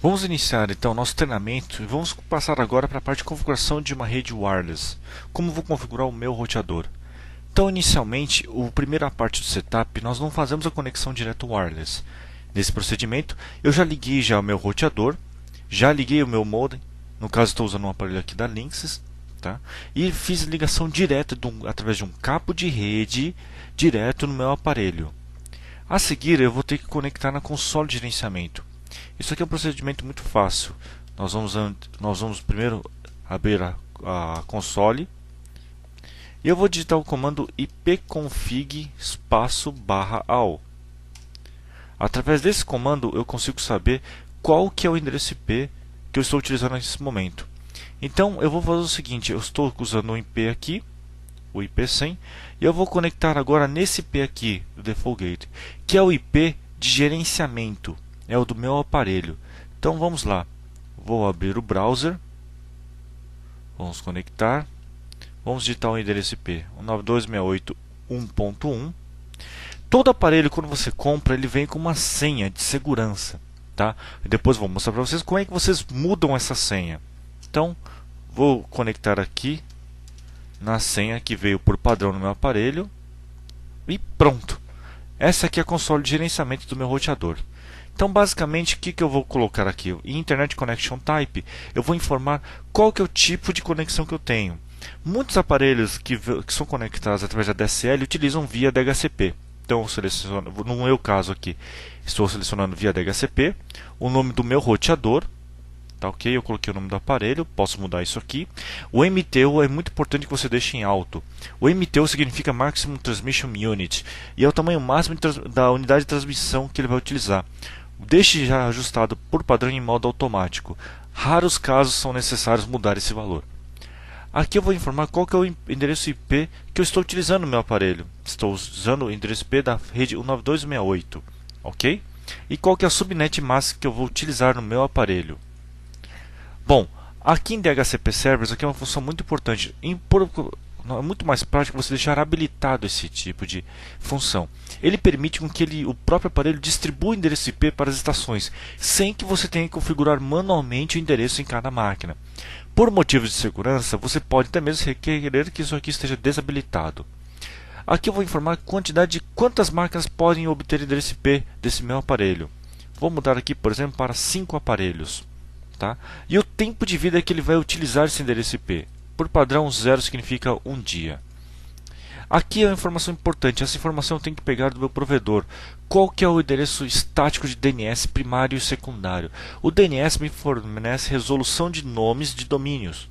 Vamos iniciar então nosso treinamento e vamos passar agora para a parte de configuração de uma rede wireless. Como vou configurar o meu roteador? Então, inicialmente, a primeira parte do setup, nós não fazemos a conexão direto wireless. Nesse procedimento, eu já liguei o meu roteador, já liguei o meu modem, no caso estou usando um aparelho aqui da Linksys, tá? E fiz ligação direta através de um cabo de rede direto no meu aparelho. A seguir, eu vou ter que conectar na console de gerenciamento. Isso aqui é um procedimento muito fácil. Nós vamos primeiro abrir a console e eu vou digitar o comando ipconfig /all. Através desse comando eu consigo saber qual que é o endereço IP que eu estou utilizando nesse momento. Então eu vou fazer o seguinte, eu estou usando o IP aqui, o IP100, e eu vou conectar agora nesse IP aqui, do Default Gate, que é o IP de gerenciamento, é o do meu aparelho. Então vamos lá, vou abrir o browser, vamos conectar, vamos digitar o endereço IP 192.168.1.1. Todo aparelho, quando você compra, ele vem com uma senha de segurança, tá? E depois vou mostrar para vocês como é que vocês mudam essa senha. Então, vou conectar aqui na senha que veio por padrão no meu aparelho e pronto. Essa aqui é a console de gerenciamento do meu roteador. Então, basicamente, o que eu vou colocar aqui? Em Internet Connection Type, eu vou informar qual que é o tipo de conexão que eu tenho. Muitos aparelhos que são conectados através da DSL utilizam via DHCP. Então, no meu caso aqui, estou selecionando via DHCP, o nome do meu roteador, tá ok? Eu coloquei o nome do aparelho, posso mudar isso aqui. O MTU é muito importante que você deixe em alto. O MTU significa Maximum Transmission Unit e é o tamanho máximo da unidade de transmissão que ele vai utilizar. Deixe já ajustado por padrão em modo automático. Raros casos são necessários mudar esse valor. Aqui eu vou informar qual que é o endereço IP que eu estou utilizando no meu aparelho. Estou usando o endereço IP da rede 192.168, ok? E qual que é a subnet mask que eu vou utilizar no meu aparelho. Bom, aqui em DHCP Servers, aqui é uma função muito importante. É muito mais prático você deixar habilitado esse tipo de função. Ele permite com que o próprio aparelho distribua o endereço IP para as estações, sem que você tenha que configurar manualmente o endereço em cada máquina. Por motivos de segurança, você pode até mesmo requerer que isso aqui esteja desabilitado. Aqui eu vou informar a quantidade de quantas máquinas podem obter endereço IP desse meu aparelho. Vou mudar aqui, por exemplo, para 5 aparelhos. Tá? E o tempo de vida que ele vai utilizar esse endereço IP. Por padrão, 0 significa 1 dia. Aqui é uma informação importante. Essa informação eu tenho que pegar do meu provedor. Qual que é o endereço estático de DNS primário e secundário? O DNS me fornece resolução de nomes de domínios.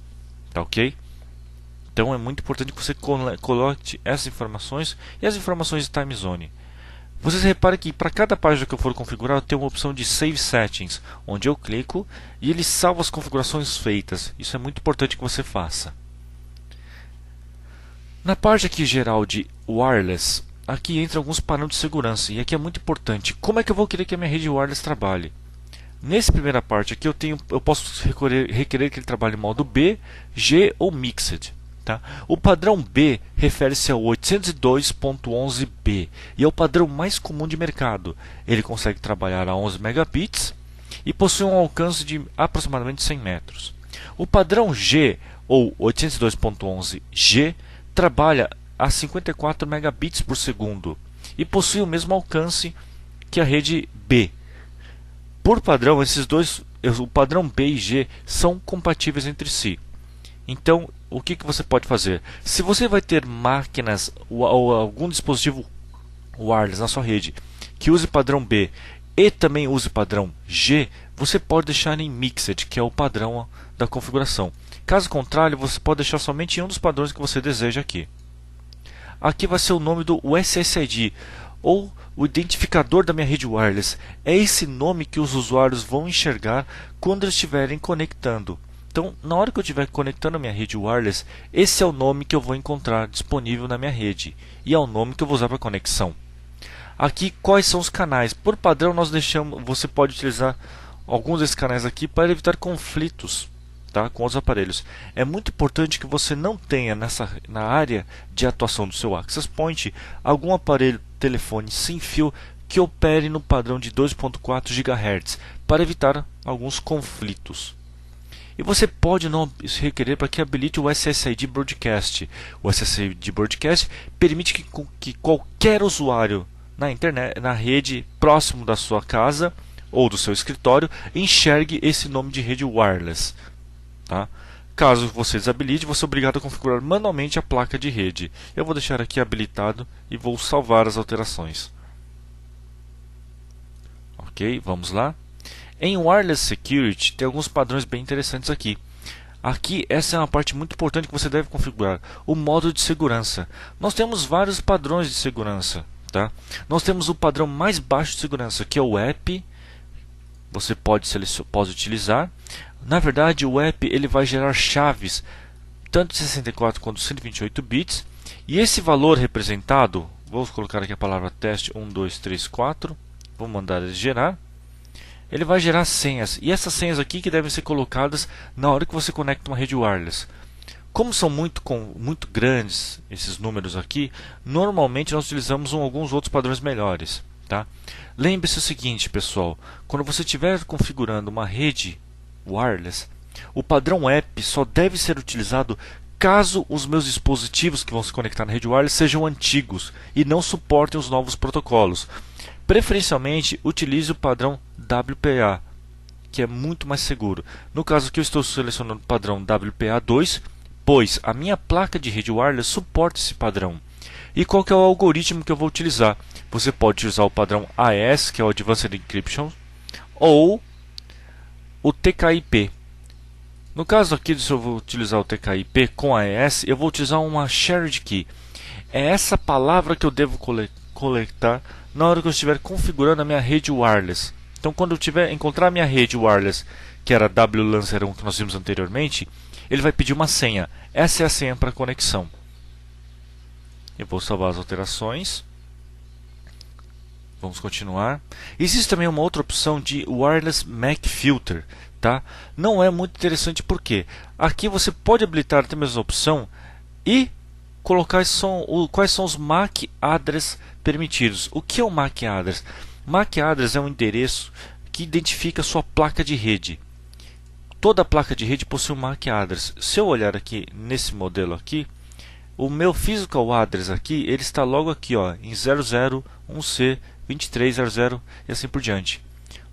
Tá ok? Então é muito importante que você coloque essas informações e as informações de time zone. Vocês reparem que para cada página que eu for configurar, eu tenho uma opção de Save Settings, onde eu clico e ele salva as configurações feitas. Isso é muito importante que você faça. Na parte aqui geral de Wireless, aqui entra alguns parâmetros de segurança e aqui é muito importante. Como é que eu vou querer que a minha rede wireless trabalhe? Nessa primeira parte aqui eu posso requerer que ele trabalhe em modo B, G ou Mixed. Tá? O padrão B refere-se ao 802.11b e é o padrão mais comum de mercado. Ele consegue trabalhar a 11 megabits e possui um alcance de aproximadamente 100 metros. O padrão G ou 802.11g trabalha a 54 megabits por segundo e possui o mesmo alcance que a rede B. Por padrão, o padrão B e G são compatíveis entre si. Então, o que você pode fazer? Se você vai ter máquinas ou algum dispositivo wireless na sua rede que use padrão B e também use padrão G, você pode deixar em Mixed, que é o padrão da configuração. Caso contrário, você pode deixar somente em um dos padrões que você deseja aqui. Aqui vai ser o nome do SSID, ou o identificador da minha rede wireless. É esse nome que os usuários vão enxergar quando eles estiverem conectando. Então, na hora que eu estiver conectando a minha rede wireless, esse é o nome que eu vou encontrar disponível na minha rede e é o nome que eu vou usar para conexão. Aqui, quais são os canais? Por padrão, você pode utilizar alguns desses canais aqui para evitar conflitos, tá, com os aparelhos. É muito importante que você não tenha na área de atuação do seu access point algum aparelho telefone sem fio que opere no padrão de 2.4 GHz para evitar alguns conflitos. E você pode não requerer para que habilite o SSID Broadcast. O SSID Broadcast permite que qualquer usuário na internet, na rede próximo da sua casa ou do seu escritório, enxergue esse nome de rede wireless. Tá? Caso você desabilite, você é obrigado a configurar manualmente a placa de rede. Eu vou deixar aqui habilitado e vou salvar as alterações. Ok, vamos lá. Em Wireless Security tem alguns padrões bem interessantes aqui. Aqui, essa é uma parte muito importante que você deve configurar, o modo de segurança. Nós temos vários padrões de segurança. Tá? Nós temos o padrão mais baixo de segurança, que é o app. Você pode utilizar. Na verdade, o app ele vai gerar chaves, tanto de 64 quanto 128 bits. E esse valor representado, vou colocar aqui a palavra teste 1, 2, 3, 4. Vou mandar ele gerar. Ele vai gerar senhas, e essas senhas aqui que devem ser colocadas na hora que você conecta uma rede wireless. Como são muito grandes esses números aqui, normalmente nós utilizamos alguns outros padrões melhores. Tá? Lembre-se o seguinte, pessoal, quando você estiver configurando uma rede wireless, o padrão app só deve ser utilizado caso os meus dispositivos que vão se conectar na rede wireless sejam antigos e não suportem os novos protocolos. Preferencialmente, utilize o padrão WPA, que é muito mais seguro. No caso aqui eu estou selecionando o padrão WPA2, pois a minha placa de rede wireless suporta esse padrão. E qual que é o algoritmo que eu vou utilizar? Você pode utilizar o padrão AES, que é o Advanced Encryption, ou o TKIP. No caso aqui, se eu vou utilizar o TKIP com AES, eu vou utilizar uma Shared Key. É essa palavra que eu devo coletar na hora que eu estiver configurando a minha rede wireless. Então, quando eu encontrar a minha rede wireless, que era WLAN01 que nós vimos anteriormente, ele vai pedir uma senha. Essa é a senha para conexão. Eu vou salvar as alterações. Vamos continuar. Existe também uma outra opção de Wireless MAC Filter. Tá? Não é muito interessante porque aqui você pode habilitar até mesmo a opção e colocar quais são os MAC address permitidos. O que é o MAC address? MAC address é um endereço que identifica a sua placa de rede. Toda placa de rede possui um MAC address. Se eu olhar aqui nesse modelo aqui, o meu physical address aqui, ele está logo aqui, ó, em 001C 2300 e assim por diante.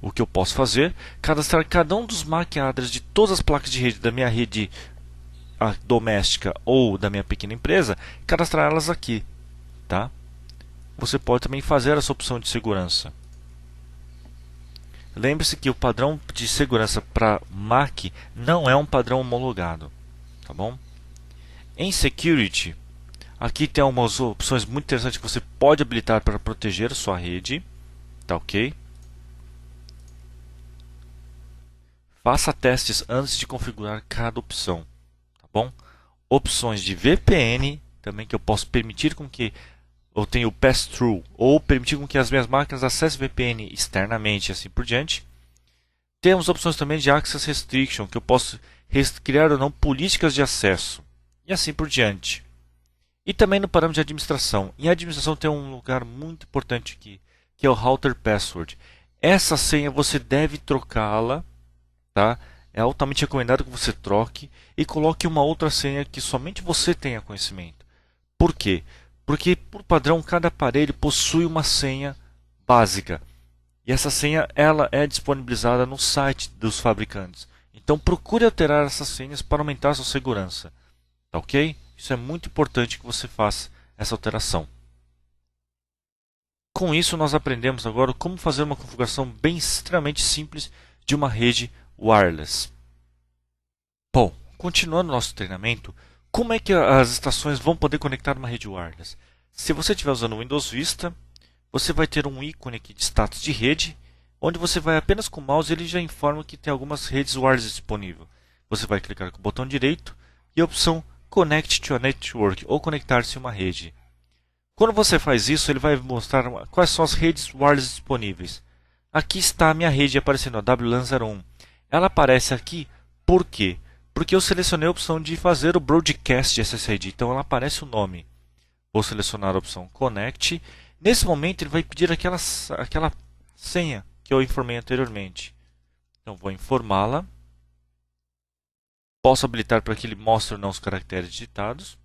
O que eu posso fazer? Cadastrar cada um dos MAC address de todas as placas de rede da minha rede doméstica ou da minha pequena empresa, cadastrar elas aqui, tá? Você pode também fazer essa opção de segurança. Lembre-se que o padrão de segurança para MAC não é um padrão homologado, tá bom? Em Security, aqui tem algumas opções muito interessantes que você pode habilitar para proteger a sua rede, tá ok? Faça testes antes de configurar cada opção, tá bom? Opções de VPN, também que eu posso permitir com que eu tenha o pass-through, ou permitir com que as minhas máquinas acessem VPN externamente e assim por diante. Temos opções também de Access Restriction, que eu posso criar ou não políticas de acesso, e assim por diante. E também no parâmetro de administração. Em administração tem um lugar muito importante aqui, que é o Router Password. Essa senha você deve trocá-la, tá? É altamente recomendado que você troque e coloque uma outra senha que somente você tenha conhecimento. Por quê? Porque, por padrão, cada aparelho possui uma senha básica. E essa senha ela é disponibilizada no site dos fabricantes. Então, procure alterar essas senhas para aumentar a sua segurança. Tá ok? Isso é muito importante que você faça essa alteração. Com isso, nós aprendemos agora como fazer uma configuração bem extremamente simples de uma rede wireless. Bom, continuando nosso treinamento, como é que as estações vão poder conectar uma rede wireless? Se você estiver usando o Windows Vista, você vai ter um ícone aqui de status de rede, onde você vai apenas com o mouse e ele já informa que tem algumas redes wireless disponíveis. Você vai clicar com o botão direito e a opção Connect to a Network ou conectar-se a uma rede. Quando você faz isso, ele vai mostrar quais são as redes wireless disponíveis. Aqui está a minha rede aparecendo, a WLAN01. Ela aparece aqui por quê? Porque eu selecionei a opção de fazer o Broadcast SSID, então ela aparece o nome. Vou selecionar a opção Connect. Nesse momento ele vai pedir aquela senha que eu informei anteriormente. Então vou informá-la. Posso habilitar para que ele mostre ou não os caracteres digitados.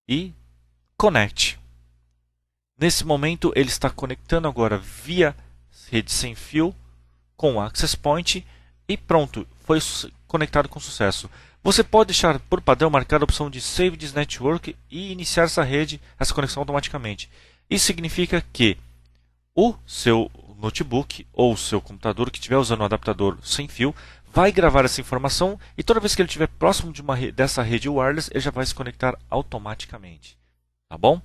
E Connect. Nesse momento ele está conectando agora via rede sem fio com o Access Point e pronto, foi conectado com sucesso. Você pode deixar por padrão marcada a opção de Save this Network e iniciar essa conexão automaticamente. Isso significa que o seu notebook ou o seu computador que estiver usando um adaptador sem fio vai gravar essa informação e toda vez que ele estiver próximo dessa rede wireless, ele já vai se conectar automaticamente. Tá bom?